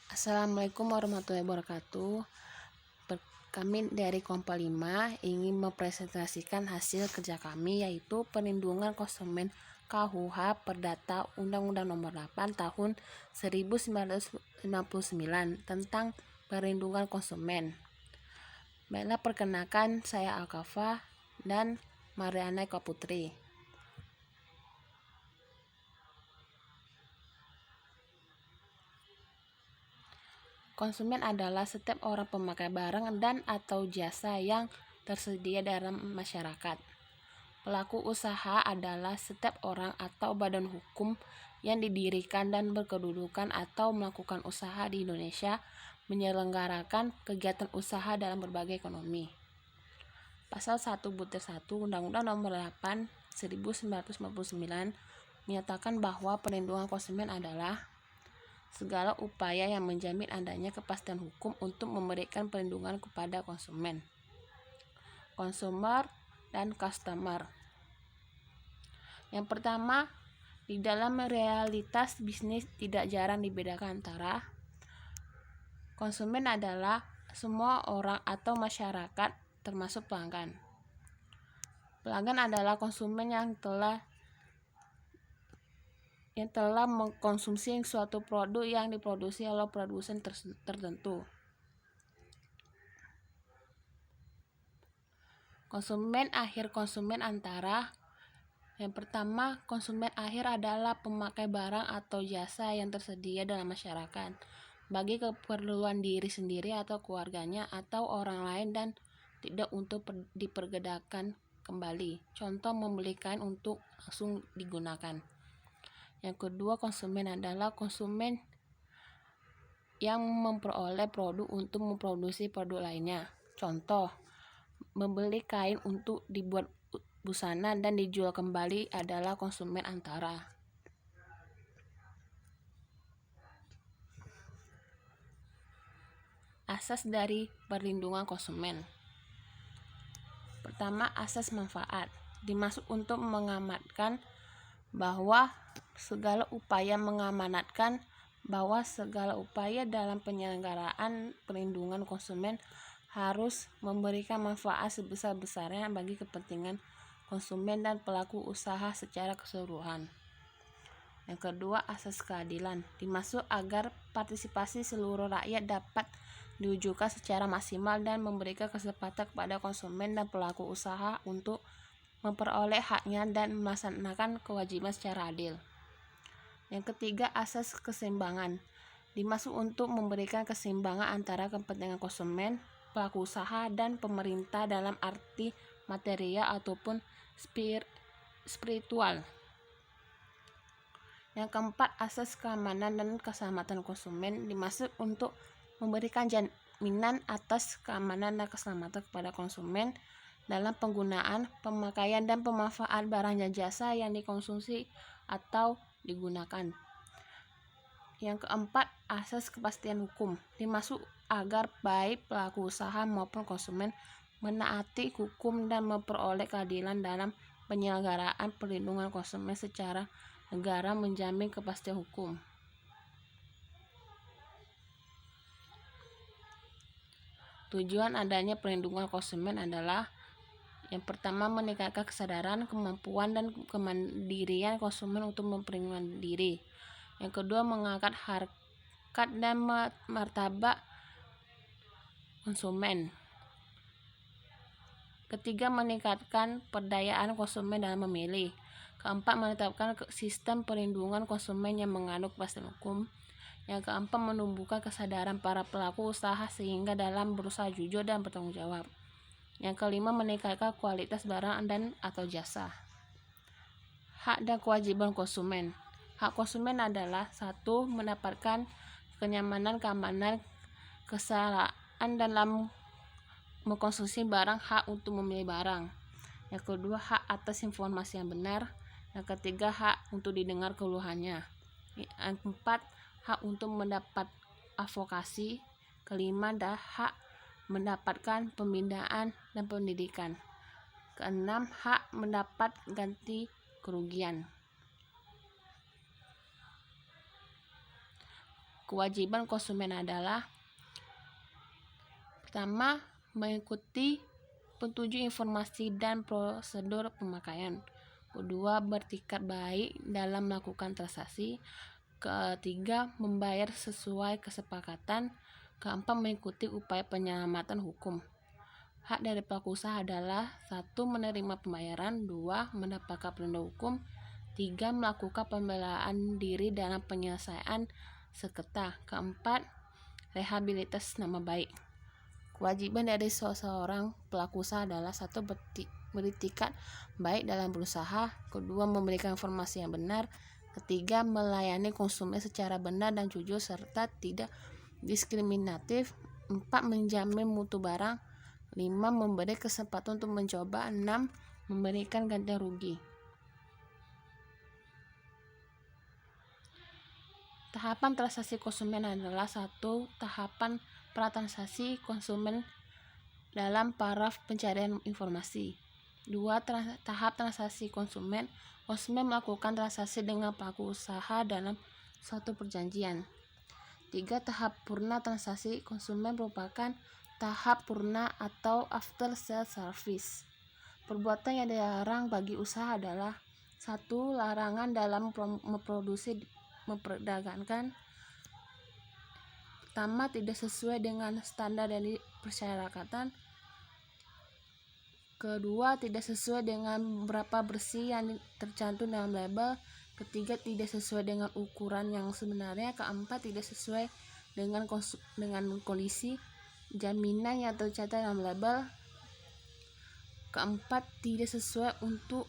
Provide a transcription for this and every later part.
Assalamualaikum warahmatullahi wabarakatuh. Kami dari Kompa 5 ingin mempresentasikan hasil kerja kami, yaitu perlindungan konsumen KUH Perdata Undang-Undang Nomor 8 Tahun 1999 tentang perlindungan konsumen. Baiklah, perkenalkan, saya Alkafa dan Mariana Eka Putri. Konsumen adalah setiap orang pemakai barang dan atau jasa yang tersedia dalam masyarakat. Pelaku usaha adalah setiap orang atau badan hukum yang didirikan dan berkedudukan atau melakukan usaha di Indonesia, menyelenggarakan kegiatan usaha dalam berbagai ekonomi. Pasal 1-1 Undang-Undang Nomor 8 1999 menyatakan bahwa perlindungan konsumen adalah segala upaya yang menjamin adanya kepastian hukum untuk memberikan perlindungan kepada konsumen, consumer, dan customer. Yang pertama, di dalam realitas bisnis tidak jarang dibedakan antara konsumen adalah semua orang atau masyarakat termasuk pelanggan. Pelanggan adalah konsumen yang telah mengkonsumsi suatu produk yang diproduksi oleh produsen tertentu. Konsumen akhir konsumen antara yang pertama, konsumen akhir adalah pemakai barang atau jasa yang tersedia dalam masyarakat bagi keperluan diri sendiri atau keluarganya atau orang lain dan tidak untuk dipergunakan kembali. Contoh, membeli kain untuk langsung digunakan. Yang kedua, konsumen adalah konsumen yang memperoleh produk untuk memproduksi produk lainnya. Contoh, membeli kain untuk dibuat busana dan dijual kembali adalah konsumen antara. Asas dari perlindungan konsumen. Pertama, asas manfaat. Dimaksud untuk mengamanatkan bahwa segala upaya dalam penyelenggaraan perlindungan konsumen harus memberikan manfaat sebesar-besarnya bagi kepentingan konsumen dan pelaku usaha secara keseluruhan. Yang kedua, asas keadilan. Dimaksud agar partisipasi seluruh rakyat dapat diwujudkan secara maksimal dan memberikan kesempatan kepada konsumen dan pelaku usaha untuk memperoleh haknya dan melaksanakan kewajiban secara adil. Yang ketiga, asas keseimbangan. Dimaksud untuk memberikan keseimbangan antara kepentingan konsumen, pelaku usaha, dan pemerintah dalam arti material ataupun spiritual. Yang keempat, asas keamanan dan keselamatan konsumen. Dimaksud untuk memberikan jaminan atas keamanan dan keselamatan kepada konsumen dalam penggunaan, pemakaian, dan pemanfaatan barang dan jasa yang dikonsumsi atau digunakan. Yang keempat, asas kepastian hukum. Dimaksud agar baik pelaku usaha maupun konsumen menaati hukum dan memperoleh keadilan dalam penyelenggaraan perlindungan konsumen secara negara menjamin kepastian hukum. Tujuan adanya perlindungan konsumen adalah yang pertama, meningkatkan kesadaran, kemampuan, dan kemandirian konsumen untuk memperlindungi diri. Yang kedua, mengangkat harkat dan martabat konsumen. Ketiga, meningkatkan perdayaan konsumen dalam memilih. Keempat, menetapkan sistem perlindungan konsumen yang mengandung kepastian hukum. Yang keempat, menumbuhkan kesadaran para pelaku usaha sehingga dalam berusaha jujur dan bertanggung jawab. Yang kelima, meningkatkan kualitas barang dan atau jasa. Hak dan kewajiban konsumen. Hak konsumen adalah 1. Mendapatkan kenyamanan, keamanan, kesetaraan dalam mengkonsumsi barang, hak untuk memilih barang. Yang kedua, hak atas informasi yang benar. Yang ketiga, hak untuk didengar keluhannya. Yang keempat, hak untuk mendapat advokasi. Kelima, hak mendapatkan pembinaan dan pendidikan. Keenam, hak mendapat ganti kerugian. Kewajiban konsumen adalah: pertama, mengikuti petunjuk informasi dan prosedur pemakaian. Kedua, bertikad baik dalam melakukan transaksi. Ketiga, membayar sesuai kesepakatan. Keempat, mengikuti upaya penyelamatan hukum. Hak dari pelaku usaha adalah: 1. Menerima pembayaran. 2. Mendapatkan perlindungan hukum. 3. Melakukan pembelaan diri dalam penyelesaian sengketa. Keempat, rehabilitasi nama baik. Kewajiban dari seseorang pelaku usaha adalah: 1. Bertikad baik dalam berusaha. Kedua, memberikan informasi yang benar. Ketiga, melayani konsumen secara benar dan jujur serta tidak diskriminatif. 4. Menjamin mutu barang. 5. Memberi kesempatan untuk mencoba. 6. Memberikan ganti rugi. Tahapan transaksi konsumen adalah: 1. Tahapan pratransaksi konsumen dalam paraf pencarian informasi. 2. Tahap transaksi konsumen. Konsumen melakukan transaksi dengan pelaku usaha dalam suatu perjanjian. 3. Tahap purna transaksi konsumen merupakan tahap purna atau after sales service. Perbuatan yang dilarang bagi usaha adalah: 1. Larangan dalam memproduksi, memperdagangkan. Pertama, tidak sesuai dengan standar dari persyaratan. Kedua, tidak sesuai dengan berapa bersih yang tercantum dalam label. Ketiga, tidak sesuai dengan ukuran yang sebenarnya. Keempat, tidak sesuai dengan kondisi jaminan yang tercatat dalam label. Keempat, tidak sesuai untuk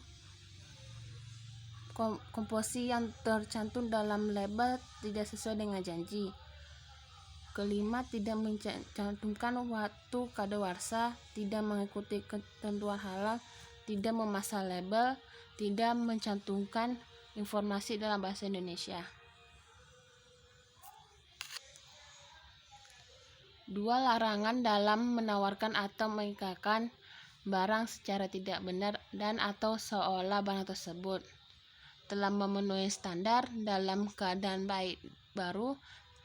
komposisi yang tercantum dalam label, tidak sesuai dengan janji. Kelima, tidak mencantumkan waktu kadaluarsa, tidak mengikuti ketentuan halal, tidak memasang label, tidak mencantumkan informasi dalam bahasa Indonesia. 2. Larangan dalam menawarkan atau mengiklankan barang secara tidak benar dan atau seolah barang tersebut telah memenuhi standar dalam keadaan baik baru.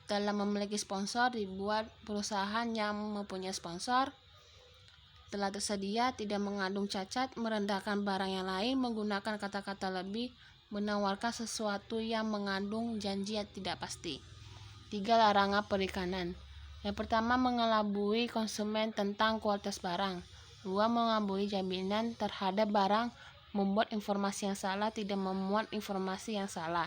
Dalam memiliki sponsor, dibuat perusahaan yang mempunyai sponsor telah tersedia, tidak mengandung cacat, merendahkan barang yang lain, menggunakan kata-kata lebih, menawarkan sesuatu yang mengandung janji yang tidak pasti. 3. Larangan perikanan. Yang pertama, mengelabui konsumen tentang kualitas barang. 2. Mengelabui jaminan terhadap barang, membuat informasi yang salah, tidak memuat informasi yang salah.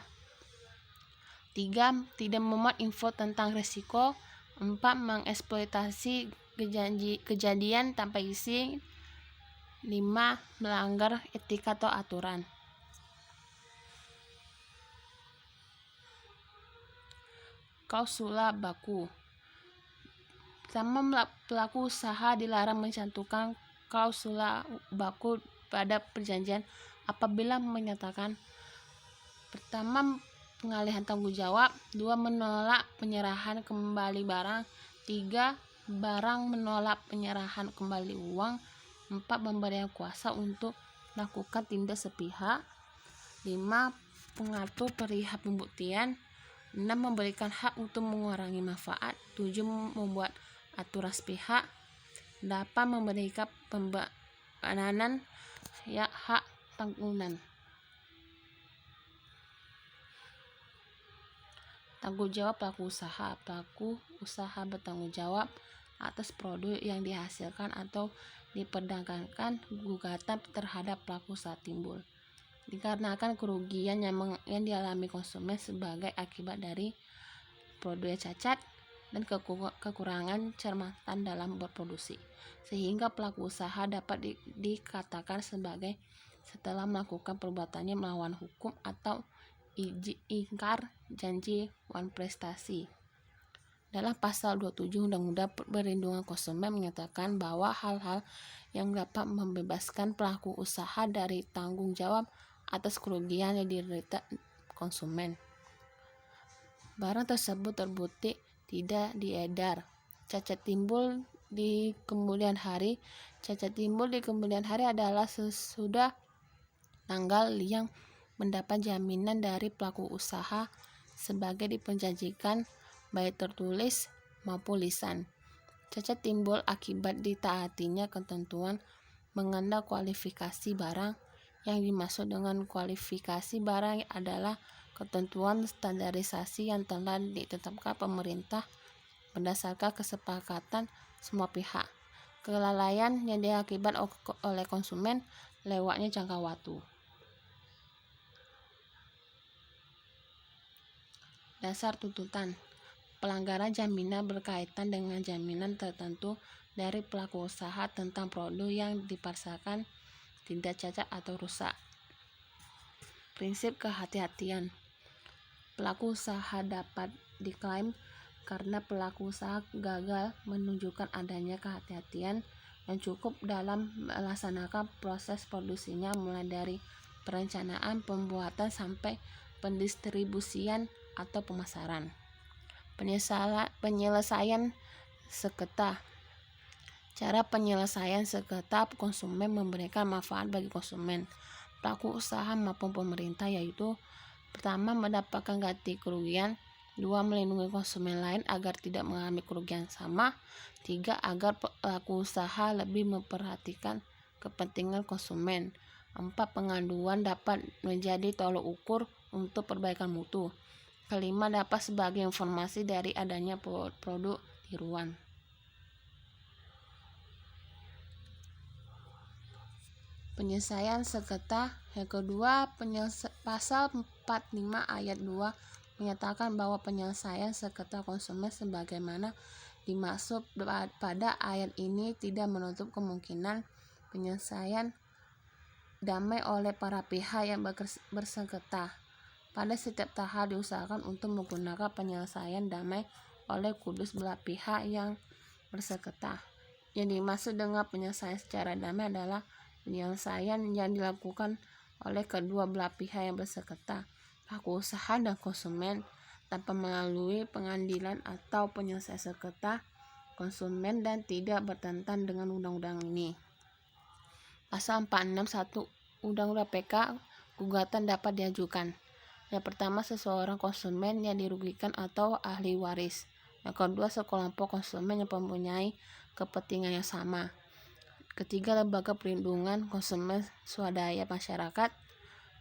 3. Tidak memuat info tentang risiko. 4. Mengeksploitasi kejadian tanpa isi. 5. Melanggar etika atau aturan. Klausula baku. Pertama, pelaku usaha dilarang mencantumkan klausula baku pada perjanjian apabila menyatakan: pertama, pengalihan tanggung jawab. 2. Menolak penyerahan kembali barang. 3. Barang menolak penyerahan kembali uang. 4. Pemberian kuasa untuk melakukan tindak sepihak. 5. Pengatur perihal pembuktian. 6. Memberikan hak untuk mengurangi manfaat. 7. Membuat aturan sepihak. 8. Memberikan pembenaran hak tanggungan. Tanggung jawab pelaku usaha. Pelaku usaha bertanggung jawab atas produk yang dihasilkan atau diperdagangkan. Gugatan terhadap pelaku usaha timbul dikarenakan kerugian yang dialami konsumen sebagai akibat dari produk yang cacat dan kekurangan cermatan dalam berproduksi, sehingga pelaku usaha dapat dikatakan sebagai setelah melakukan perbuatannya melawan hukum atau ingkar janji wan prestasi. Dalam pasal 27 Undang-Undang Perlindungan Konsumen menyatakan bahwa hal-hal yang dapat membebaskan pelaku usaha dari tanggung jawab atas kerugian yang diderita konsumen. Barang tersebut terbukti tidak diedar. Cacat timbul di kemudian hari. Cacat timbul di kemudian hari adalah sesudah tanggal yang mendapat jaminan dari pelaku usaha sebagai diperjanjikan baik tertulis maupun lisan. Cacat timbul akibat ditaatinya ketentuan mengenai kualifikasi barang. Yang dimaksud dengan kualifikasi barang adalah ketentuan standarisasi yang telah ditetapkan pemerintah berdasarkan kesepakatan semua pihak. Kelalaian yang diakibat oleh konsumen lewatnya jangka waktu. Dasar tuntutan. Pelanggaran jaminan berkaitan dengan jaminan tertentu dari pelaku usaha tentang produk yang dipasarkan tidak cacat atau rusak. Prinsip kehati-hatian. Pelaku usaha dapat diklaim karena pelaku usaha gagal menunjukkan adanya kehati-hatian yang cukup dalam melaksanakan proses produksinya, mulai dari perencanaan, pembuatan sampai pendistribusian atau pemasaran. Penyelesaian sengketa. Cara penyelesaian sengketa konsumen memberikan manfaat bagi konsumen, pelaku usaha maupun pemerintah, yaitu pertama, mendapatkan ganti kerugian, 2, melindungi konsumen lain agar tidak mengalami kerugian sama, 3, agar pelaku usaha lebih memperhatikan kepentingan konsumen, 4, pengaduan dapat menjadi tolok ukur untuk perbaikan mutu, 5, dapat sebagai informasi dari adanya produk tiruan. Penyelesaian sengketa yang kedua, pasal 45 ayat 2 menyatakan bahwa penyelesaian sengketa konsumen sebagaimana dimaksud pada ayat ini tidak menutup kemungkinan penyelesaian damai oleh para pihak yang bersengketa. Pada setiap tahap diusahakan untuk menggunakan penyelesaian damai oleh kedua belah pihak yang bersengketa. Yang dimaksud dengan penyelesaian secara damai adalah penyelesaian yang dilakukan oleh kedua belah pihak yang bersengketa, pelaku usaha dan konsumen, tanpa melalui pengadilan atau penyelesaian sengketa konsumen dan tidak bertentangan dengan undang-undang ini. Pasal 461 Undang-Undang PK, gugatan dapat diajukan. Yang pertama, seseorang konsumen yang dirugikan atau ahli waris. Yang kedua, sekelompok konsumen yang mempunyai kepentingan yang sama. Ketiga, lembaga perlindungan konsumen swadaya masyarakat.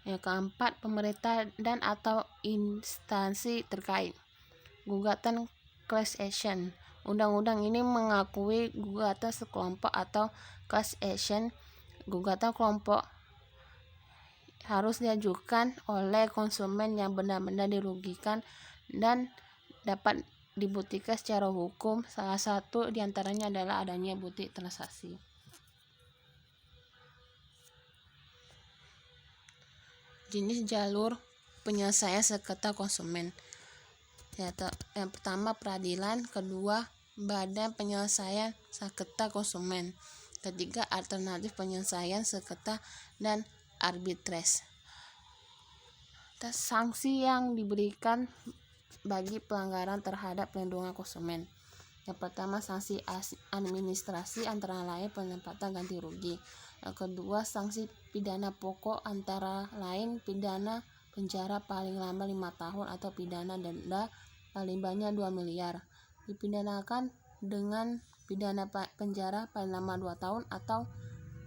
Yang keempat, pemerintah dan atau instansi terkait. Gugatan class action. Undang-undang ini mengakui gugatan sekelompok atau class action. Gugatan kelompok harus diajukan oleh konsumen yang benar-benar dirugikan dan dapat dibuktikan secara hukum. Salah satu diantaranya adalah adanya bukti transaksi. Jenis jalur penyelesaian sengketa konsumen. Yang pertama, peradilan. Kedua, badan penyelesaian sengketa konsumen. Ketiga, alternatif penyelesaian sengketa dan arbitrase. Sanksi yang diberikan bagi pelanggaran terhadap perlindungan konsumen. Yang pertama, sanksi administrasi antara lain penempatan ganti rugi. Yang kedua, sanksi pidana pokok antara lain pidana penjara paling lama 5 tahun atau pidana denda paling banyak 2 miliar. Dipidanakan dengan pidana penjara paling lama 2 tahun atau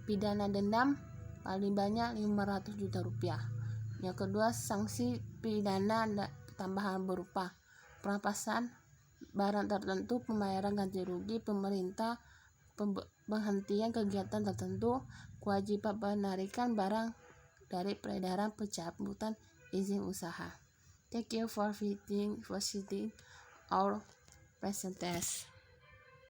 pidana dendam paling banyak 500 juta rupiah. Yang kedua, sanksi pidana tambahan berupa perampasan barang tertentu, pembayaran ganti rugi pemerintah, penghentian kegiatan tertentu, kewajiban penarikan barang dari peredaran, pencabutan izin usaha. Thank you for visiting our presentation.